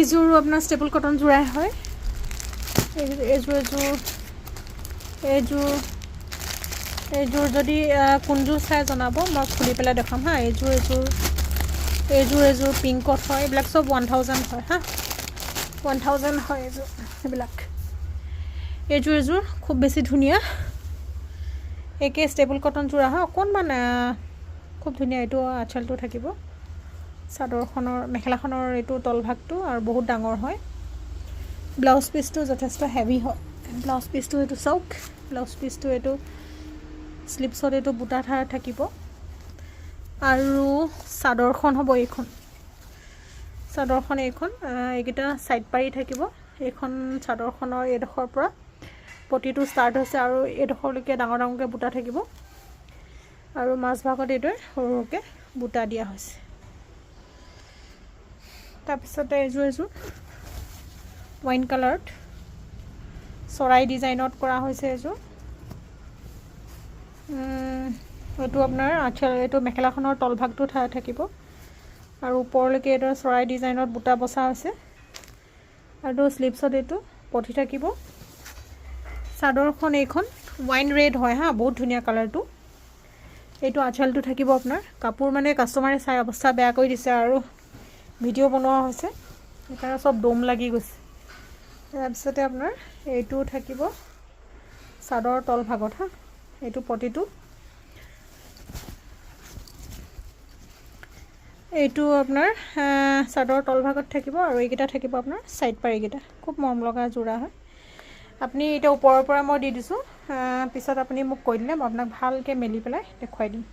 এইযোৰো আপোনাৰ staple cotton যোৰাই হয় এইযোৰ যদি কোনযোৰ চাই জনাব মই খুলি পেলাই দেখাম হা এইযোৰ পিংকত হয় এইবিলাক চব 1000 হয় হা 1000 হয় এইবিলাক এইযোৰ খুব বেছি ধুনীয়া একে ষ্টেপল কটন যোৰা হয় অকণমান খুব ধুনীয়া এইটো আঁচলটো থাকিব চাদৰখনৰ মেখেলাখনৰ এইটো তলভাগটো আৰু বহুত ডাঙৰ হয় ব্লাউজ পিচটো যথেষ্ট হেভি হয় ব্লাউজ পিচটো এইটো চাওক ব্লাউজ পিচটো এইটো স্লিপছত এইটো বুটা থাকিব আৰু চাদৰখন হ'ব এইখন এইকেইটা সাইড পাৰি থাকিব এইখন চাদৰখনৰ এইডোখৰ পৰা পটিটো ষ্টাৰ্ট হৈছে আৰু এইডোখৰলৈকে ডাঙৰ ডাঙৰকৈ বুটা থাকিব আৰু মাছ ভাগত এইটোৱে সৰুকৈ বুটা দিয়া হৈছে তাৰপিছতে এইযোৰ ৱাইন কালাৰত চৰাই ডিজাইনত কৰা হৈছে এইটো আপোনাৰ এইটো মেখেলাখনৰ তলভাগটো থাকিব আৰু ওপৰলৈকে এইটো চৰাই ডিজাইনত বুটা বসা হৈছে আৰু স্লিপছত এইটো পঠি থাকিব চাদৰখন এইখন ৱাইন ৰেড হয় হা বহুত ধুনীয়া কালাৰটো এইটো আঁচলটো থাকিব আপোনাৰ কাপোৰ মানে কাষ্টমাৰে চাই অৱস্থা বেয়া কৰি দিছে আৰু ভিডিঅ' বনোৱা হৈছে সেইকাৰণে চব দম লাগি গৈছে তাৰপিছতে আপোনাৰ এইটো থাকিব চাদৰ তল ভাগত হা এইটো পটিটো এইটো আপোনাৰ চাদৰ তল ভাগত থাকিব আৰু এইকেইটা থাকিব আপোনাৰ সাইড পাৰিকেইটা খুব মৰম লগা যোৰা হয় আপুনি এটা ওপৰৰ পৰা মই দি দিছোঁ পিছত আপুনি মোক কৈ দিলে মই আপোনাক ভালকৈ মেলি পেলাই দেখুৱাই দিম